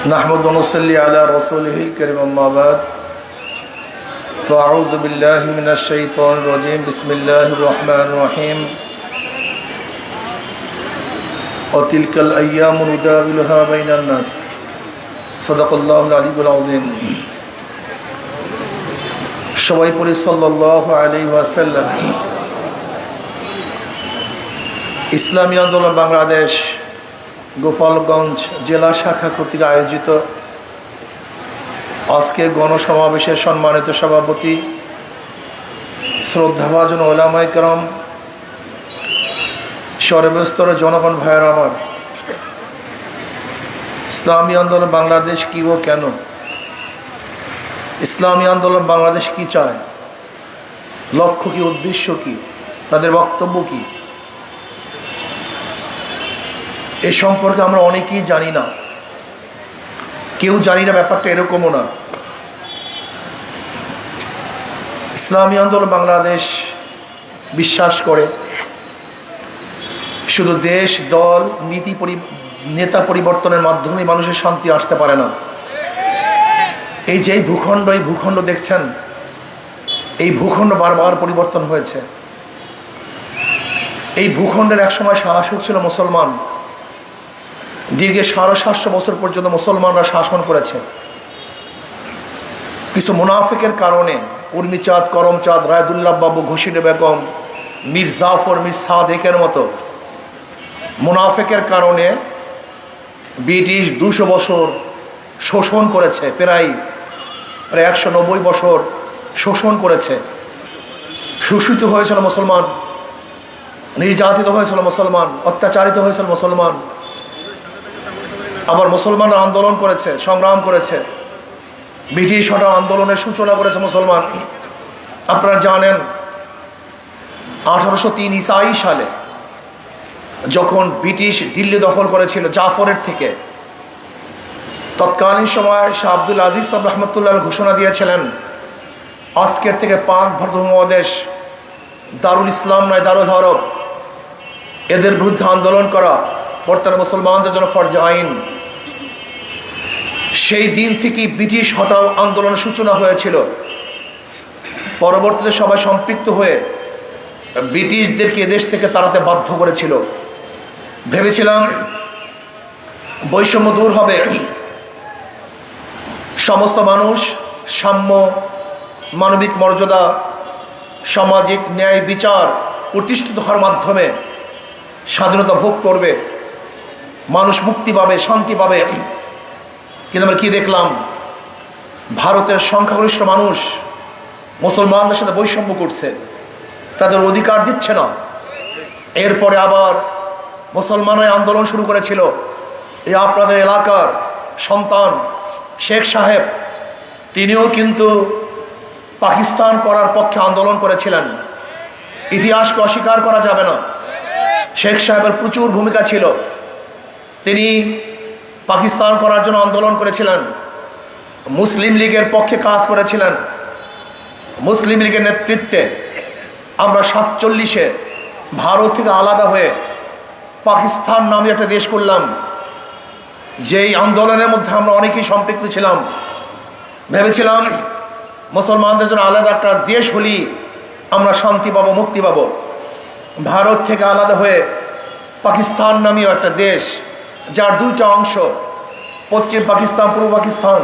نحمد ونصلي على رسوله الكريم أما بعد فأعوذ بالله من الشيطان الرجيم بسم الله الرحمن الرحيم وتلك الأيام نداولها بين الناس صدق الله العلي العظيم সবাই পড়ি সাল্লাল্লাহু আলাইহি ওয়াসাল্লাম। ইসলামী আন্দোলন বাংলাদেশ গোপালগঞ্জ জেলা শাখা কর্তৃক আয়োজিত আজকে গণসমাবেশের সম্মানিত সভাপতি শ্রদ্ধাভাজন ওলামায়ে কেরাম, সর্বস্তরের জনগণ ভাইয়েরা আমার, ইসলামী আন্দোলন বাংলাদেশ কি ও কেন, ইসলামী আন্দোলন বাংলাদেশ কি চায়, লক্ষ্য কি, উদ্দেশ্য কি, তাদের বক্তব্য কি, এ সম্পর্কে আমরা অনেকেই জানি না। কেউ জানি না, ব্যাপারটা এরকমও না। ইসলামী আন্দোলন বাংলাদেশ বিশ্বাস করে শুধু দেশ, দল, নীতি, নেতা পরিবর্তনের মাধ্যমে মানুষের শান্তি আসতে পারে না। এই যে ভূখণ্ড দেখছেন, এই ভূখণ্ড বারবার পরিবর্তন হয়েছে। এই ভূখণ্ডের একসময় শাসক ছিল মুসলমান। দীর্ঘ 750 বছর পর্যন্ত মুসলমানরা শাসন করেছে। কিছু মুনাফিকের কারণে উর্মিচাঁদ, করমচাঁদ, রায়দুল্লাহ বাবু, ঘোষিরে বেগম, মীর জাফর, মীর সাদেকের মতো মুনাফিকের কারণে ব্রিটিশ 200 বছর শোষণ করেছে, প্রায় 190 বছর শোষণ করেছে। শোষিত হয়েছিল মুসলমান, নির্যাতিত হয়েছিল মুসলমান, অত্যাচারিত হয়েছিল মুসলমান। আবার মুসলমানরা আন্দোলন করেছে, সংগ্রাম করেছে, ব্রিটিশ হটাও আন্দোলনের সূচনা করেছে মুসলমান। আপনারা জানেন 1803 ঈসাই সালে যখন ব্রিটিশ দিল্লি দখল করেছিল জাফরের থেকে, তৎকালীন সময় শাহ আব্দুল আজিজ সাহেব রহমতুল্লাহ ঘোষণা দিয়েছিলেন আজকের থেকে পাক ভারত উপমহাদেশ দারুল ইসলাম নয়, দারুল হরব, এদের বিরুদ্ধে আন্দোলন করা বর্তমানে মুসলমানদের জন্য ফরজে আইন। সেই দিন থেকেই ব্রিটিশ হটাও আন্দোলনের সূচনা হয়েছিল। পরবর্তীতে সবাই সম্পৃক্ত হয়ে ব্রিটিশদেরকে এদেশ থেকে তাড়াতে বাধ্য করেছিল। ভেবেছিলাম বৈষম্য দূর হবে, সমস্ত মানুষ সাম্য, মানবিক মর্যাদা, সামাজিক ন্যায় বিচার প্রতিষ্ঠিত হওয়ার মাধ্যমে স্বাধীনতা ভোগ করবে, মানুষ মুক্তি পাবে, শান্তি পাবে। কিন্তু আমরা কি দেখলাম? ভারতের সংখ্যাগরিষ্ঠ মানুষ মুসলমানদের সাথে বৈষম্য করছে, তাদের অধিকার দিচ্ছে না। এরপরে আবার মুসলমানরা আন্দোলন শুরু করেছিল। এই আপনাদের এলাকার সন্তান শেখ সাহেব, তিনিও কিন্তু পাকিস্তান করার পক্ষে আন্দোলন করেছিলেন। ইতিহাসকে অস্বীকার করা যাবে না। শেখ সাহেবের প্রচুর ভূমিকা ছিল। তিনি পাকিস্তান করার জন্য আন্দোলন করেছিলেন, মুসলিম লীগের পক্ষে কাজ করেছিলেন। মুসলিম লীগের নেতৃত্বে আমরা 47-এ ভারত থেকে আলাদা হয়ে পাকিস্তান নামে একটা দেশ করলাম। যেই আন্দোলনের মধ্যে আমরা অনেকেই সম্পৃক্ত ছিলাম। ভেবেছিলাম মুসলমানদের জন্য আলাদা একটা দেশ হলি আমরা শান্তি পাবো, মুক্তি পাবো। ভারত থেকে আলাদা হয়ে পাকিস্তান নামীয় একটা দেশ, যার 2টা অংশ, পশ্চিম পাকিস্তান, পূর্ব পাকিস্তান।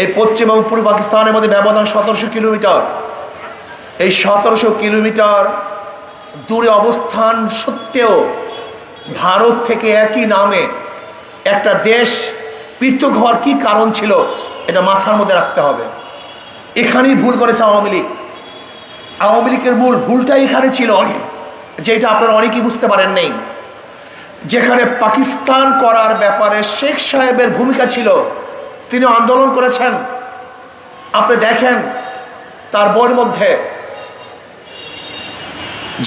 এই পশ্চিম এবং পূর্ব পাকিস্তানের মধ্যে ব্যবধান 1700 কিলোমিটার। এই 1700 কিলোমিটার দূরে অবস্থান সত্ত্বেও ভারত থেকে একই নামে একটা দেশ পৃথক হওয়ার কি কারণ ছিল, এটা মাথার মধ্যে রাখতে হবে। এখানেই ভুল করেছে আওয়ামী লীগ। আওয়ামী লীগের মূল ভুলটাই এখানে ছিল, যেটা আপনারা অনেকেই বুঝতে পারেন নাই। যেখানে পাকিস্তান করার ব্যাপারে শেখ সাহেবের ভূমিকা ছিল, তিনি আন্দোলন করেছেন। আপনি দেখেন তার বইয়ের মধ্যে,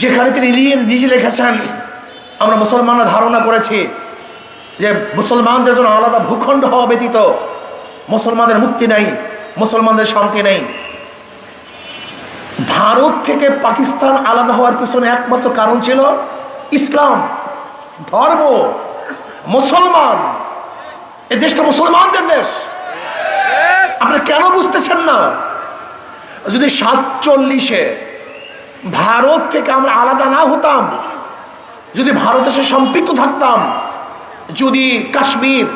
যেখানে তিনি নিজে লিখেছেন, আমরা মুসলমানরা ধারণা করেছি যে মুসলমানদের জন্য আলাদা ভূখণ্ড হওয়া ব্যতীত মুসলমানদের মুক্তি নেই, মুসলমানদের শান্তি নেই। ভারত থেকে পাকিস্তান আলাদা হওয়ার পিছনে একমাত্র কারণ ছিল ইসলাম ধর্ম, মুসলমান। এই দেশটা মুসলমানদের দেশ। আপনারা কেন বুঝতেছেন না? যদি 47-এ ভারত থেকে আমরা আলাদা না হতাম, যদি ভারতের সাথে সম্পৃক্ত থাকতাম, যদি কাশ্মীর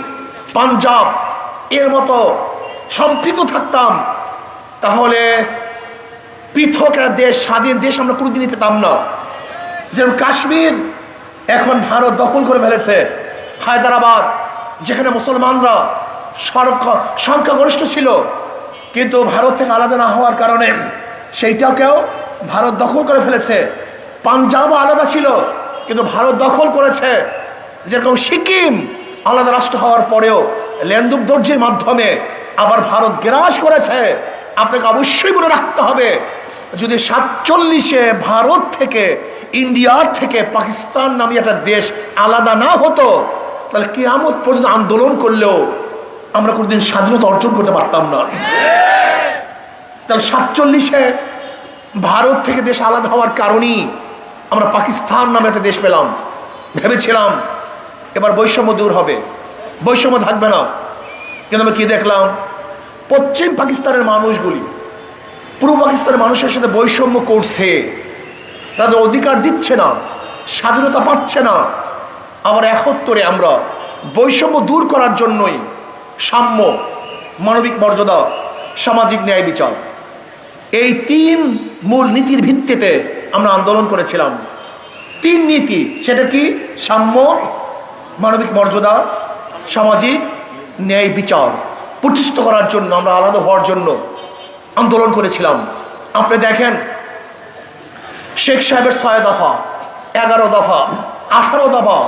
পাঞ্জাব এর মতো সম্পৃক্ত থাকতাম, তাহলে পৃথক একটা দেশ, স্বাধীন দেশ আমরা কোনোদিনই পেতাম না। যেমন কাশ্মীর এখন ভারত দখল করে ফেলেছে, হায়দ্রাবাদ যেখানে মুসলমানরা সংখ্যাগরিষ্ঠ ছিল, কিন্তু ভারত থেকে আলাদা না হওয়ার কারণে সেইটাকেও ভারত দখল করে ফেলেছে। পাঞ্জাবও আলাদা ছিল কিন্তু ভারত দখল করেছে। যেরকম সিকিম আলাদা রাষ্ট্র হওয়ার পরেও লেনদুক দর্জির মাধ্যমে আবার ভারত গ্রাস করেছে। আপনাকে অবশ্যই মনে রাখতে হবে, যদি 47-এ ভারত থেকে, ইন্ডিয়ার থেকে পাকিস্তান নামে একটা দেশ আলাদা না হতো, তাহলে কিয়ামত পর্যন্ত আন্দোলন করলেও আমরা কোনোদিন স্বাধীনতা অর্জন করতে পারতাম না। তাহলে 47-এ ভারত থেকে দেশ আলাদা হওয়ার কারণেই আমরা পাকিস্তান নামে একটা দেশ পেলাম। ভেবেছিলাম এবার বৈষম্য দূর হবে, বৈষম্য থাকবে না, কিন্তু আমরা কি দেখলাম? পশ্চিম পাকিস্তানের মানুষগুলি পূর্ব পাকিস্তানের মানুষের সাথে বৈষম্য করছে, তাদের অধিকার দিচ্ছে না, স্বাধীনতা পাচ্ছে না। আবার 71-এ আমরা বৈষম্য দূর করার জন্যই সাম্য, মানবিক মর্যাদা, সামাজিক ন্যায় বিচার, এই 3 মূল নীতির ভিত্তিতে আমরা আন্দোলন করেছিলাম। 3 নীতি, সেটা কি? সাম্য, মানবিক মর্যাদা, সামাজিক ন্যায় বিচার প্রতিষ্ঠিত করার জন্য, আমরা আলাদা হওয়ার জন্য আন্দোলন করেছিলাম। আপনি দেখেন শেখ সাহেবের 6 দফা, 11 দফা, 18 দফা,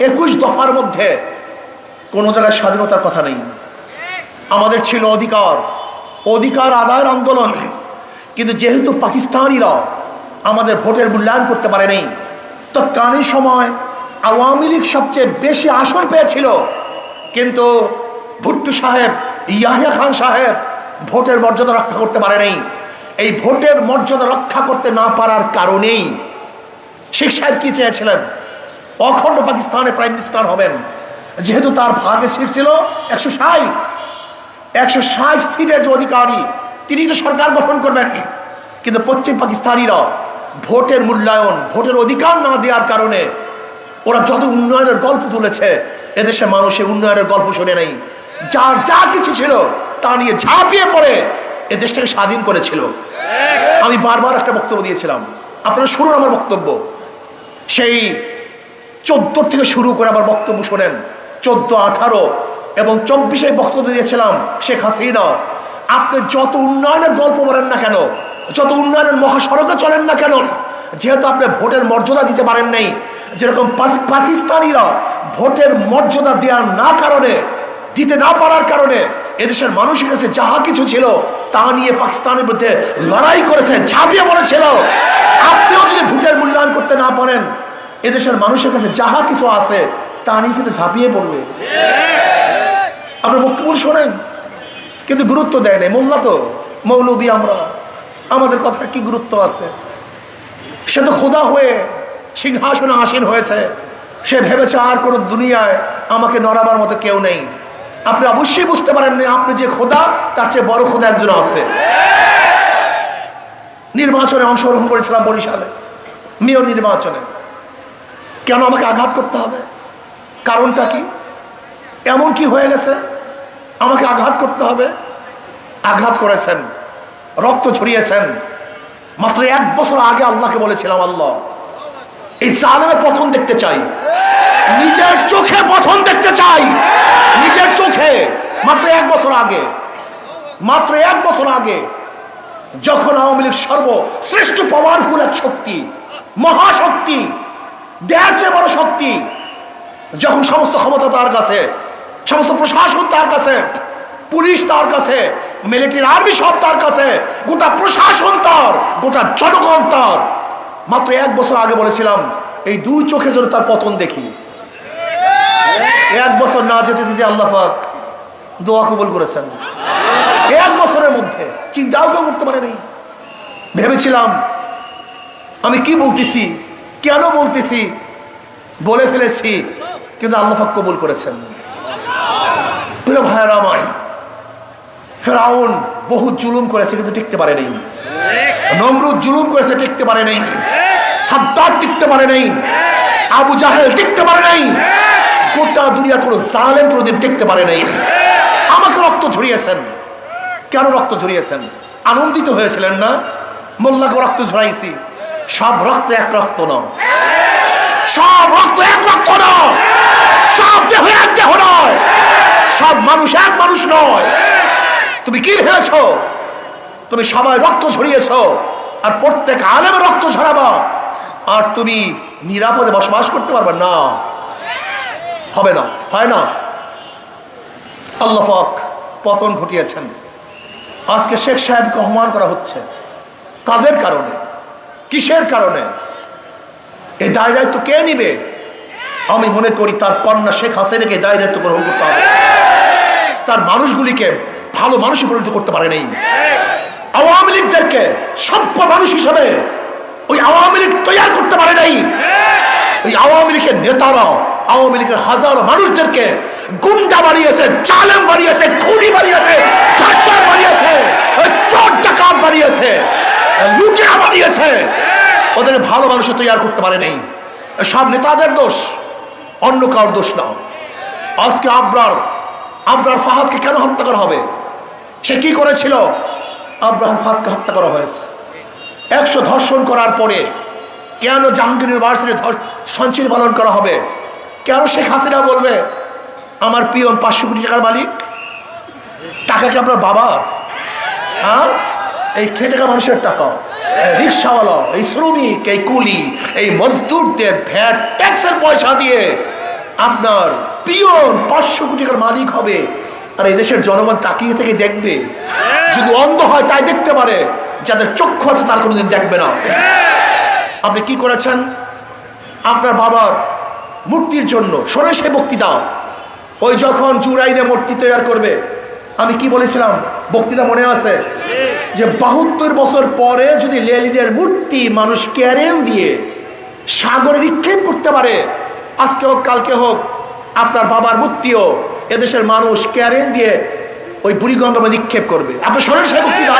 21 দফার মধ্যে কোনো জায়গায় স্বাধীনতার কথা নেই। আমাদের ছিল অধিকার, অধিকার আদায়ের আন্দোলন, কিন্তু যেহেতু পাকিস্তানিরা আমাদের ভোটের মূল্যায়ন করতে পারেনি, তৎকালীন সময় আওয়ামী লীগ সবচেয়ে বেশি আসন পেয়েছিল, কিন্তু ভুট্টো সাহেব, ইয়াহিয়া খান সাহেব ভোটের মর্যাদা রক্ষা করতে পারেনি। এই ভোটের মর্যাদা রক্ষা করতে না পারার কারণেই শেখ সাহেব কি চেয়েছিলেন? অখণ্ড পাকিস্তানের প্রাইম মিনিস্টার হবেন। যেহেতু তার ভাগে সিট ছিল 160 সিটের যে অধিকারী, তিনি তো সরকার গঠন করবেন। কিন্তু পশ্চিম পাকিস্তানিরা ভোটের মূল্যায়ন, ভোটের অধিকার না দেওয়ার কারণে ওরা যত উন্নয়নের গল্প তুলেছে, এদেশে মানুষের উন্নয়নের গল্প শোনে নাই। যার যা কিছু ছিল তা নিয়ে ঝাঁপিয়ে পড়ে এ দেশটাকে স্বাধীন করেছিল। আমি বারবার একটা বক্তব্য দিয়েছিলাম, আপনারা শুনুন আমার বক্তব্য। সেই 14 থেকে শুরু করে আমার বক্তব্য শোনেন। 14, 18 এবং 24-এ বক্তব্য দিয়েছিলাম শেখ হাসিনা। আপনি যত উন্নয়নের গল্প বলেন না কেন, যত উন্নয়নের মহাসড়কে চলেন না কেন, যেহেতু আপনি ভোটের মর্যাদা দিতে পারেন নাই, যেরকম পাকিস্তানিরা ভোটের মর্যাদা দেওয়ার দিতে না পারার কারণে এদেশের মানুষের কাছে যাহা কিছু ছিল তা নিয়ে পাকিস্তানের বিরুদ্ধে লড়াই করেছেন, ঝাঁপিয়ে পড়েছিল। আপনিও যদি ভোটের মূল্যায়ন করতে না পারেন, এদেশের মানুষের কাছে যাহা কিছু আছে তা নিয়ে কিন্তু ঝাঁপিয়ে পড়বে। আপনার বক্তব্য শোনেন, কিন্তু গুরুত্ব দেয় নাই। মোল্লা তো মৌলবী, আমরা, আমাদের কথা কি গুরুত্ব আছে? সে তো খোদা হয়ে সিংহাসনে আসীন হয়েছে, সে ভেবেছে আর কোনো দুনিয়ায় আমাকে নড়াবার মতো কেউ নেই। আপনি অবশ্যই বুঝতে পারেন না, আপনি যে খোদা তার চেয়ে বড় খোদা একজন আছে। নির্বাচনে অংশগ্রহণ করেছিলাম বরিশালে, মেয়র নির্বাচনে। কেন আমাকে আঘাত করতে হবে? কারণটা কি? এমন কি হয়ে গেছে আমাকে আঘাত করতে হবে? আঘাত করেছেন, রক্ত ঝরিয়েছেন। মাত্র 1 বছর আগে আল্লাহকে বলেছিলাম, আল্লাহ এই জালেমের পতন দেখতে চাই, নিজের চোখে পতন দেখতে চাই, নিজের চোখে। মাত্র 1 বছর আগে, মাত্র 1 বছর আগে, যখন আওয়ামী লীগ সর্বশ্রেষ্ঠ পাওয়ারফুল এক শক্তি, মহাশক্তি, দেয়ার চেয়ে বড় শক্তি, যখন সমস্ত ক্ষমতা তার কাছে, সমস্ত প্রশাসন তার কাছে, পুলিশ তার কাছে, মিলিটারি আর্মি সব তার কাছে, গোটা প্রশাসন তার, গোটা জনগণ তার, মাত্র 1 বছর আগে বলেছিলাম এই 2 চোখে যেন তার পতন দেখি। 1 বছর না যেতে যেতে আল্লাহ পাক দোয়া কবুল করেছেন। 1 বছরের মধ্যে চিন্তাও কেউ করতে পারেনি। ভেবেছিলাম আমি কি বলতেছি, কেন বলতেছি, বলে ফেলেছি, কিন্তু আল্লাহ পাক কবুল করেছেন। প্রিয় ভাইয়েরা আমার, ফেরাউন বহু জুলুম করেছে কিন্তু টিকতে পারে নাই। নমরুদ জুলুম করেছে, টিকতে পারে নাই। সাদ্দাত টিকতে পারে নাই। আবু জাহেল টিকতে পারে নাই। গোটা দুনিয়া কোনো জালেম কোনোদিন টিকতে পারে নাই। আমাকে রক্ত ঝরিয়েছেন। কেন রক্ত ঝরিয়েছেন? আনন্দিত হয়েছিলেন না? মোল্লাকে রক্ত ঝরাইছি। সব রক্ত এক রক্ত নয়, সব রক্ত এক রক্ত নয়, সব দেহ এক দেহ নয়, সব মানুষ এক মানুষ নয়। তুমি কি ভেবেছ তুমি সবাই রক্ত ঝরিয়েছ আর প্রত্যেক আলেমের রক্ত ঝরাবা আর তুমি নিরাপদে বসবাস করতে পারবে না? হবে না, হয় না। আল্লাহ পাক পতন ঘটিয়েছেন। আজকে শেখ সাহেবকে অপমান করা হচ্ছে। কাদের কারণে? কিসের কারণে? এই দায় দায়িত্ব কে নিবে? আমি মনে করি তার কন্যা শেখ হাসিনাকে দায় দায়িত্ব গ্রহণ করতে হবে। তার মানুষগুলিকে ভালো মানুষে পরিণত করতে পারে নাই। আওয়ামী লীগদেরকে সভ্য মানুষ হিসেবে ওই আওয়ামী লীগ তৈরি করতে পারে নাই। ওই আওয়ামী লীগের নেতারা আওয়ামী লীগের হাজারো মানুষদেরকে গুন্ডা বানিয়েছে, জালেম বানিয়েছে, খুনি বানিয়েছে, ধর্ষক বানিয়েছে, চোর ডাকাত বানিয়েছে, লুটেরা বানিয়েছে। ওদের ভালো মানুষে তৈরি করতে পারে নাই। সব নেতাদের দোষ, অন্য কারোর দোষ না। আজকে আবরার ফাহাদকে কেন হত্যা করা হবে? সে কি করেছিল? আবরার ফাহাদকে হত্যা করা হয়েছে। 100 ধর্ষণ করার পরে কেন জাহাঙ্গীর ইউনিভার্সিটি সঞ্চয় পালন করা হবে? কেন শেখ হাসিনা বলবে আমার পিয়ন 500 কোটি টাকার মালিক? টাকা কি আপনার বাবার? হ্যাঁ, এই খেটে খাওয়া মানুষের টাকা, রিক্সাওয়ালা, এই শ্রমিক, এই কুলি, এই মজদুরদের ভ্যাট ট্যাক্সের পয়সা দিয়ে আপনার পিয়ন 500 কোটি টাকার মালিক হবে। আর এই দেশের জনগণ তাকিয়ে থেকে দেখবে। যদি অন্ধ হয় তাই দেখতে পারে, যাদের চক্ষু আছে তার কোনোদিন দেখবে না। আপনি কি করেছেন? আপনার বাবার মূর্তির জন্য শোনে সে বক্তৃতা। ওই যখন জুরাইনে মূর্তি তৈরি করবে, আমি কি বলেছিলাম? বক্তৃতা মনে আছে যে 72 বছর পরে যদি লেনিনের মূর্তি মানুষ ক্যারেন দিয়ে সাগরে নিক্ষেপ করতে পারে, আজকে হোক কালকে হোক আপনার বাবার মূর্তিও এদেশের মানুষ ক্যারেন দিয়ে ওই বুড়িগঙ্গা নিক্ষেপ করবে। আপনি শোনেন সেই বক্তৃতা?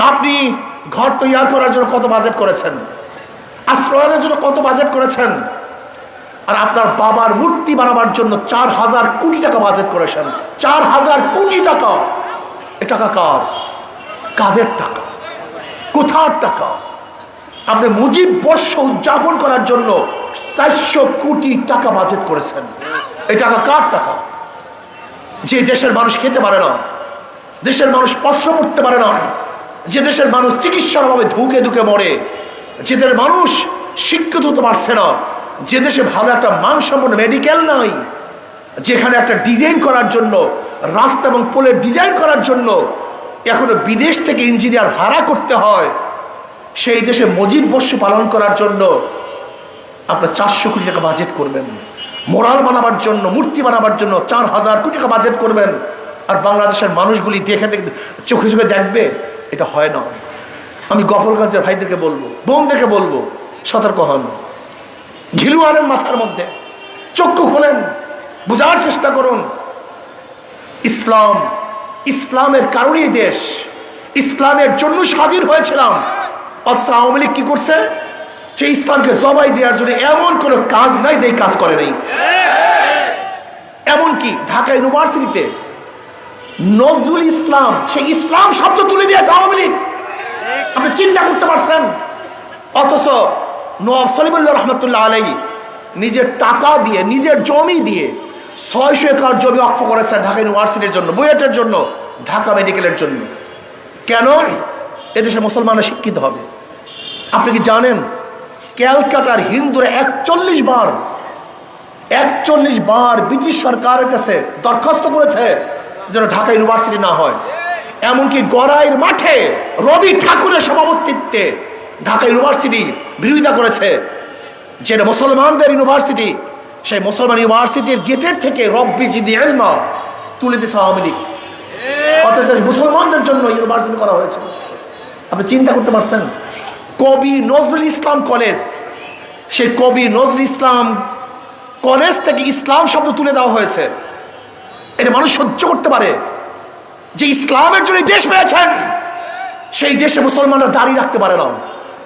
আপনি ঘর তৈরি করার জন্য কত বাজেট করেছেন? আশ্রয়ের জন্য কত বাজেট করেছেন? আর আপনার বাবার মূর্তি বানাবার জন্য 4000 কোটি টাকা বাজেট করেছেন। 4000 কোটি টাকা। এ টাকা কার? কাদের টাকা? কোথার টাকা? আপনি মুজিব বর্ষ উদযাপন করার জন্য 400 কোটি টাকা বাজেট করেছেন। এই টাকা কার টাকা? যে দেশের মানুষ খেতে পারে না, দেশের মানুষ বস্ত্র পরতে পারে না, যে দেশের মানুষ চিকিৎসার অভাবে ধুকে ধুকে মরে, যে দেশের মানুষ শিক্ষিত হতে পারছে না, যে দেশে ভালো একটা মানসম্পন্ন মেডিকেল নাই, যেখানে একটা ডিজাইন করার জন্য রাস্তা এবং পোলের ডিজাইন করার জন্য এখনো বিদেশ থেকে ইঞ্জিনিয়ার ভাড়া করতে হয়, সেই দেশে মুজিব বর্ষ পালন করার জন্য আপনার 400 কোটি টাকা বাজেট করবেন। মোরাল বানাবার জন্য, মূর্তি বানাবার জন্য 4000 কোটি টাকা বাজেট করবেন। আর বাংলাদেশের মানুষগুলি দেখে দেখে চোখে চোখে দেখবে? এটা হয় না। আমি গফরগঞ্জের ভাইদেরকে বলবো, বোনদেরকে বলবো, সতর্ক হন। ঘিলু আনেন মাথার মধ্যে, চক্ষু খোলেন, বোঝার চেষ্টা করুন। ইসলামের কারণেই দেশ, ইসলামের জন্য স্বাধীন হয়েছিলাম। অথচ আওয়ামী লীগ কি করছে? সেই ইসলামকে জবাই দেওয়ার জন্য এমন কোনো কাজ নাই যে কাজ করে নাই। এমনকি ঢাকা ইউনিভার্সিটিতে নজরুল ইসলাম, সেই ইসলাম শব্দ তুলে দিয়েছে আওয়ামী লীগ। আপনি চিন্তা করতে পারছেন? অথচ নওয়াব সলিমুল্লাহ রহমতুল্লাহ আলাইহি নিজের টাকা দিয়ে, নিজের জমি দিয়ে 600 একর জমি ওয়াকফ করেছেন ঢাকা ইউনিভার্সিটির জন্য, বুয়েটের জন্য, ঢাকা মেডিকেলের জন্য। কেন? এদেশে মুসলমানরা শিক্ষিত হবে। আপনি কি জানেন ক্যালকাটার হিন্দুরা 41 বার ব্রিটিশ সরকারের কাছে দরখাস্ত করেছে যেন ঢাকা ইউনিভার্সিটি না হয়। এমনকি গড়াইয়ের মাঠে রবি ঠাকুরের সভাপতিত্বে ঢাকা ইউনিভার্সিটি বিরোধিতা করেছে, যেটা মুসলমানদের ইউনিভার্সিটি। সেই মুসলমান ইউনিভার্সিটির গেটের থেকে রব্বি জিদি ইলমা তুলে দিয়েছে আওয়ামী লীগ। অথচ মুসলমানদের জন্য ইউনিভার্সিটি করা হয়েছে। আপনি চিন্তা করতে পারছেন? কবি নজরুল ইসলাম কলেজ, সেই কবি নজরুল ইসলাম কলেজ থেকে ইসলাম শব্দ তুলে দেওয়া হয়েছে। এটা মানুষ সহ্য করতে পারে যে ইসলামের জন্য দেশ পেয়েছেন, সেই দেশে মুসলমানরা দাঁড়িয়ে রাখতে পারে না,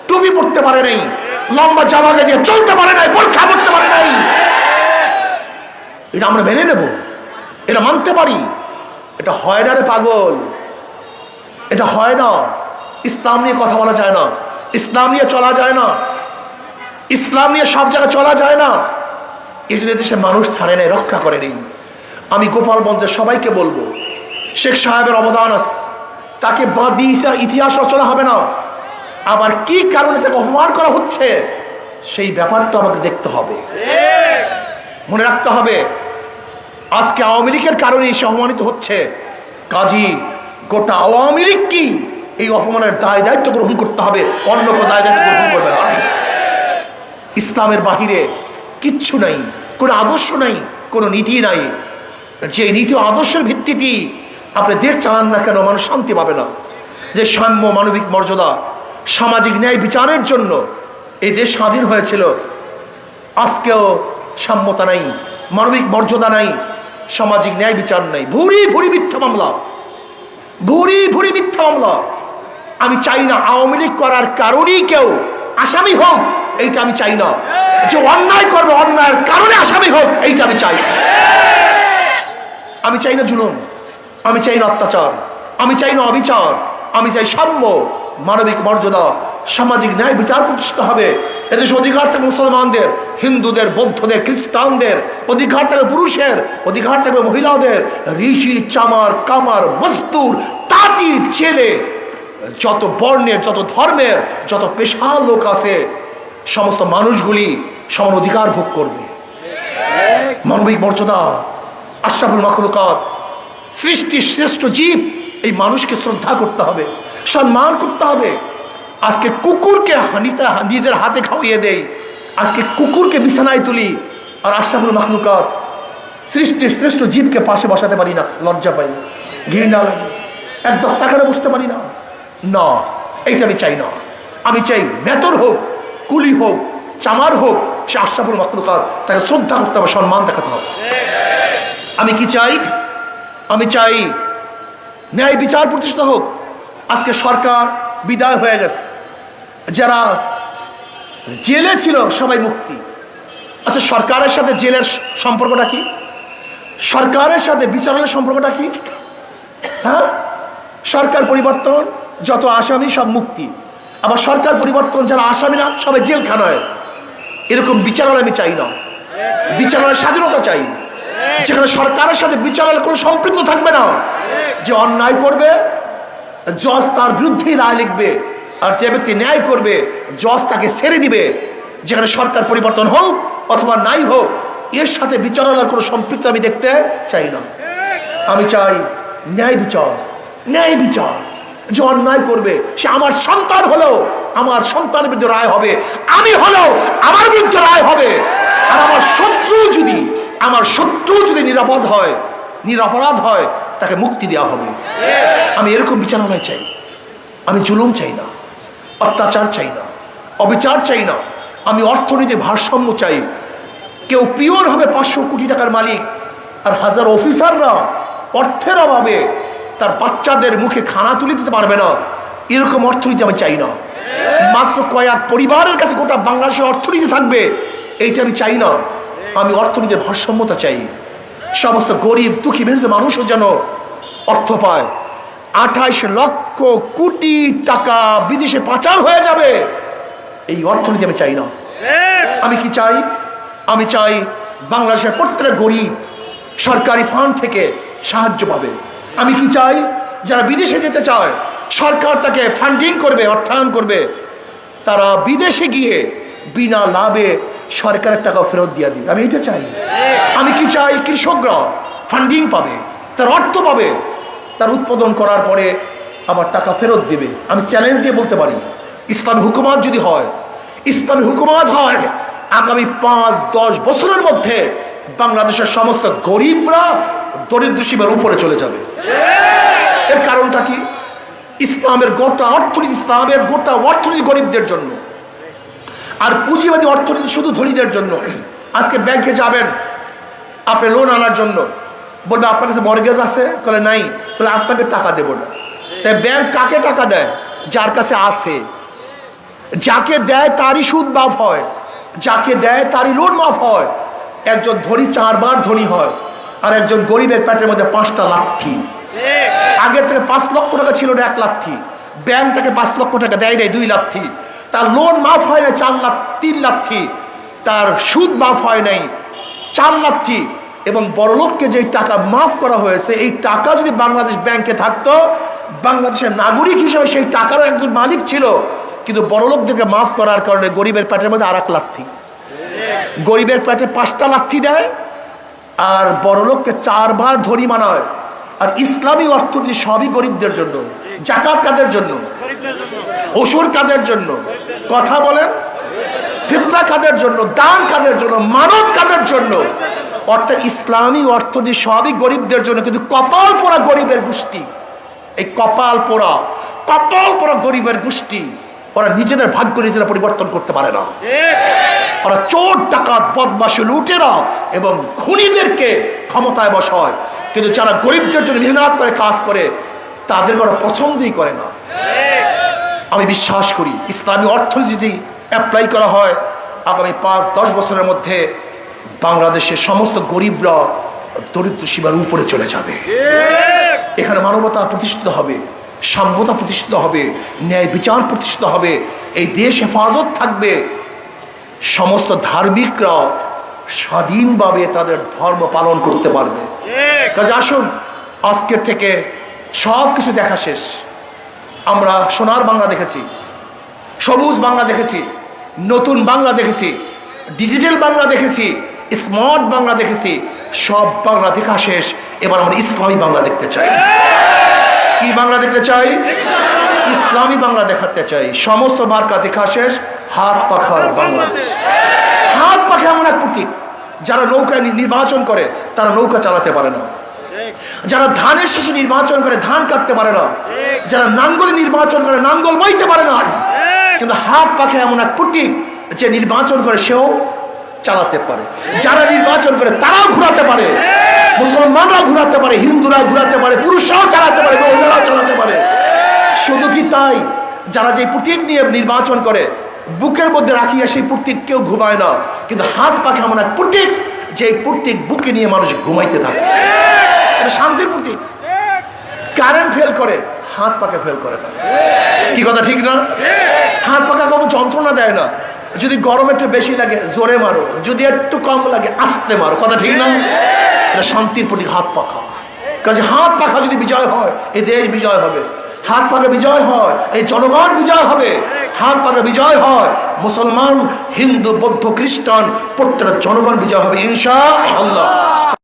টুপি পড়তে পারে নাই, লম্বা জামা দিয়ে চলতে পারে নাই, পরীক্ষা করতে পারে নাই। এটা আমরা মেনে নেব, এটা মানতে পারি। এটা হয় না রে পাগল, এটা হয় না। ইসলাম নিয়ে কথা বলা যায় না, ইসলাম নিয়ে চলা যায় না, ইসলাম নিয়ে সব জায়গায় চলা যায় না। এই জন্য দেশে মানুষ ছাড়ে নাই, রক্ষা করে নেই। আমি গোপালগঞ্জের সবাইকে বলবো, শেখ সাহেবের অবদান আছে, তাকে বাদ দিয়ে ইতিহাস রচনা হবে না। আবার কি কারণে তাকে অপমান করা হচ্ছে সেই ব্যাপারটা আমাকে দেখতে হবে, মনে রাখতে হবে। আজকে আওয়ামী লীগের কারণে সে অপমানিত হচ্ছে, কাজী গোটা আওয়ামী লীগ কি এই অপমানের দায় দায়িত্ব গ্রহণ করতে হবে, অন্য কেউ দায় দায়িত্ব গ্রহণ করবে না। ইসলামের বাহিরে কিচ্ছু নাই, কোনো আদর্শ নাই, কোনো নীতি নাই। যে নীতি আদর্শের ভিত্তিতে আপনি দেশ চালান না কেন, মানুষ শান্তি পাবে না। যে সাম্য, মানবিক মর্যাদা, সামাজিক ন্যায় বিচারের জন্য এই দেশ স্বাধীন হয়েছিল, আজকেও সাম্যতা নাই, মানবিক মর্যাদা নাই, সামাজিক ন্যায় বিচার নাই। ভুরি ভুরি মিথ্যা মামলা, ভুরি ভুরি মিথ্যা মামলা। আমি চাই না আওয়ামী লীগ করার কারণেই কেউ আসামি হোক, এইটা আমি চাই না। যে অন্যায় করবে, অন্যায়ের কারণে আসামি হোক, এইটা আমি চাই না। আমি চাই না জুলুম, আমি চাই না অত্যাচার, আমি চাই না অবিচার, আমি চাই সাম্য, মানবিক মর্যাদা, সামাজিক ন্যায় বিচার প্রতিষ্ঠিত হবে। এদেশে অধিকার থাকবে মুসলমানদের, হিন্দুদের, বৌদ্ধদের, খ্রিস্টানদের, অধিকার থাকবে পুরুষের, অধিকার থাকবে মহিলাদের, ঋষি, চামার, কামার, মজদুর, তাঁতি, ছেলে, যত বর্ণের, যত ধর্মের, যত পেশার লোক আছে, সমস্ত মানুষগুলি সমান অধিকার ভোগ করবে। মানবিক মর্যাদা, আশরাফুল মাখলুকাত, সৃষ্টির শ্রেষ্ঠ জীব, এই মানুষকে শ্রদ্ধা করতে হবে, সম্মান করতে হবে। আজকে কুকুরকে নিজের হাতে খাওয়িয়ে দেই, আজকে কুকুরকে বিছানায় তুলি, আর আশরাফুল মাখলুকাত সৃষ্টির শ্রেষ্ঠ জীবকে পাশে বসাতে পারি না, লজ্জা পাই, ঘৃণা লাগে, এক দস্তাখানে বসতে পারি না। না, এইটা আমি চাই না। আমি চাই মেতর হোক, কুলি হোক, চামার হোক, সে আশরাফুল মাখলুকাত, তাকে শ্রদ্ধা করতে হবে, সম্মান দেখাতে হবে। আমি কি চাই? আমি চাই ন্যায় বিচার প্রতিষ্ঠিত হোক। আজকে সরকার বিদায় হয়ে গেছে, যারা জেলে ছিল সবাই মুক্তি। আচ্ছা, সরকারের সাথে জেলের সম্পর্কটা কি? সরকারের সাথে বিচারের সম্পর্কটা কি? হ্যাঁ, সরকার পরিবর্তন, যত আসামি সব মুক্তি। আবার সরকার পরিবর্তন, যারা আসামি না সবাই জেলখানায়। এরকম বিচারালয় আমি চাই না। বিচারালয়ের স্বাধীনতা চাই, যেখানে সরকারের সাথে বিচারালয় কোনো সম্পৃক্ত থাকবে না। যে অন্যায় করবে জজ তার বিরুদ্ধেই রায় লিখবে, আর যে ব্যক্তি ন্যায় করবে জজ তাকে ছেড়ে দিবে। যেখানে সরকার পরিবর্তন হোক অথবা নাই হোক, এর সাথে বিচারালয়ের কোনো সম্পৃক্ত আমি দেখতে চাই না। আমি চাই ন্যায় বিচার, ন্যায় বিচার। যে অন্যায় করবে সে আমার সন্তান হলেও আমার সন্তানের বিরুদ্ধে রায় হবে, আমি হলেও আমার বিরুদ্ধে রায় হবে। আর আমার শত্রু যদি নিরাপদ হয়, নিরপরাধ হয়, তাকে মুক্তি দেওয়া হবে। আমি এরকম বিচারালয় চাই। আমি জুলুম চাই না, অত্যাচার চাই না, অবিচার চাই না। আমি অর্থনীতির ভারসাম্য চাই। কেউ পিওর হবে 500 কোটি টাকার মালিক, আর হাজার অফিসাররা অর্থের অভাবে তার বাচ্চাদের মুখে খানা তুলে দিতে পারবে না। এরকম অর্থনীতি আমি চাই না। মাত্র কয়েক পরিবারের কাছে গোটা বাংলাদেশের অর্থনীতি থাকবে, এইটা আমি চাই না। আমি অর্থনীতির ভারসাম্যতা চাই। সমস্ত গরিব দুঃখী মেহনত মানুষও যেন অর্থ পায়। 28 লক্ষ কোটি টাকা বিদেশে পাচার হয়ে যাবে, এই অর্থনীতি আমি চাই না। আমি কি চাই? আমি চাই বাংলাদেশের প্রত্যেকটা গরিব সরকারি ফান্ড থেকে সাহায্য পাবে। আমি কি চাই? যারা বিদেশে যেতে চায় সরকার তাকে ফান্ডিং করবে, অর্থায়ন করবে, তারা বিদেশে গিয়ে বিনা লাভে সরকারের টাকা ফেরত দিয়ে দিবে। আমি এটা চাই। আমি কি চাই? কৃষকরা ফান্ডিং পাবে, তার অর্থ পাবে, তার উৎপাদন করার পরে আবার টাকা ফেরত দিবে। আমি চ্যালেঞ্জ দিয়ে বলতে পারি, ইসলামী হুকুমাত যদি হয়, ইসলামী হুকুমাত হয়, আগামী 5-10 বছরের মধ্যে বাংলাদেশের সমস্ত গরিবরা দরিদ্র সীমার উপরে চলে যাবে। এর কারণটা কি? ইসলামের গোটা অর্থনীতি গরিবদের জন্য, আর পুঁজিবাদী অর্থনীতি শুধু ধনীদের জন্য। আজকে ব্যাংকে যাবেন আপনি লোন আনার জন্য, বলবে আপনার কাছে মর্গেজ আছে, বলে নাই, বলে আপনাকে টাকা দেবো না। তাই ব্যাংক কাকে টাকা দেয়? যার কাছে আছে। যাকে দেয় তারই সুদ মাফ হয়, যাকে দেয় তারই লোন মাফ হয়। একজন ধনী 4 বার ধনী হয়, আর একজন গরিবের পেটের মধ্যে 5টা লাথি। আগের থেকে 5 লক্ষ টাকা ছিল না 1 লাথি, ব্যাংক থেকে 5 লক্ষ টাকা দেয় নাই 2 লাথি। তার লোন মাফ হয় না 3 লাথি, তার সুদ মাফ হয় নাই 4 লাথি। এবং বড়লোককে যে টাকা মাফ করা হয়েছে, এই টাকা যদি বাংলাদেশ ব্যাংকে থাকতো, বাংলাদেশের নাগরিক হিসেবে সেই টাকারও একজন মালিক ছিল। কিন্তু বড়লোকদেরকে মাফ করার কারণে গরিবের পেটের মধ্যে 1 লাথি, গরিবের পেটে 5টা লাথি দেয়, আর বড়লোককে 4 বার ধনী মানায়। আর ইসলামী অর্থনীতি সবই গরিবদের জন্য। জাকাত কাদের জন্য? ওসুর কাদের জন্য? কথা বলেন। ফিতরা কাদের জন্য? দান কাদের জন্য? মানত কাদের জন্য? অর্থাৎ ইসলামী অর্থনীতি সবই গরিবদের জন্য। কিন্তু কপাল পোড়া গরিবের গোষ্ঠী, এই কপাল পোড়া গরিবের গোষ্ঠী, ওরা নিজেদের ভাগ্য নিজেরা পরিবর্তন করতে পারে না। ওরা চোর, ডাকাত, বদমাশ, লুটেরা এবং খুনিদেরকে ক্ষমতায় বসায়, কিন্তু যারা গরিবদের জন্য মেহনত করে কাজ করে তাদের ওরা পছন্দই করে না। আমি বিশ্বাস করি ইসলামী অর্থনীতি যদি অ্যাপ্লাই করা হয়, আগামী 5-10 বছরের মধ্যে বাংলাদেশের সমস্ত গরিবরা দরিদ্র সীমার উপরে চলে যাবে। এখানে মানবতা প্রতিষ্ঠিত হবে, সাম্যতা প্রতিষ্ঠিত হবে, ন্যায় বিচার প্রতিষ্ঠিত হবে, এই দেশ হেফাজত থাকবে। সমস্ত ধার্মিকরা স্বাধীনভাবে তাদের ধর্ম পালন করতে পারবে। কাজে আসুন, আজকের থেকে সব কিছু দেখা শেষ। আমরা সোনার বাংলা দেখেছি, সবুজ বাংলা দেখেছি, নতুন বাংলা দেখেছি, ডিজিটাল বাংলা দেখেছি, স্মার্ট বাংলা দেখেছি। সব বাংলা দেখা শেষ। এবার আমরা ইসলামী বাংলা দেখতে চাই। কি বাংলা দেখতে চাই? ইসলামী বাংলা দেখাতে চাই। সমস্ত মার্কা দেখা শেষ। হাত পাখার বাংলাদেশ। হাত পাখা এমন এক প্রতীক, যারা নৌকায় নির্বাচন করে তারা নৌকা চালাতে পারে না, যারা ধানের শীষে নির্বাচন করে ধান কাটতে পারে না, যারা নাঙ্গলে নির্বাচন করে নাঙ্গল বইতে পারে না। কিন্তু হাত পাখা এমন এক প্রতীক, যে নির্বাচন করে সেও চালাতে পারে। যারা নির্বাচন করে তারাও ঘুরাতে পারে, মুসলমানরা ঘুরাতে পারে, হিন্দুরা ঘুরাতে পারে, পুরুষরাও চালাতে পারে, মহিলারাও চালাতে পারে। শুধু কি তাই, যারা যে প্রতীক নিয়ে নির্বাচন করে বুকের মধ্যে রাখিয়া সেই প্রতীক কেউ ঘুমায় না। কিন্তু হাত পাখা এমন এক প্রতীক, যে প্রতীক বুকে নিয়ে মানুষ ঘুমাইতে থাকে। এটা শান্তির প্রতীক। কারেন্ট ফেল করে, হাত পাখা ফেল করে না। কি কথা ঠিক না? হাত পাখা কোনো যন্ত্রণা দেয় না। যদি গরম একটু বেশি লাগে জোরে মারো, যদি একটু কম লাগে আস্তে মারো। কথা ঠিক না? এটা শান্তির প্রতীক হাত পাখা। কাজে হাত পাখা যদি বিজয় হয়, এই দেশ বিজয় হবে। হাত পাখা বিজয় হয়, এই জনগণ বিজয় হবে। হাত পাখা বিজয় হয়, মুসলমান, হিন্দু, বৌদ্ধ, খ্রিস্টান প্রত্যেকটা জনগণ বিজয় হবে ইনশাআল্লাহ।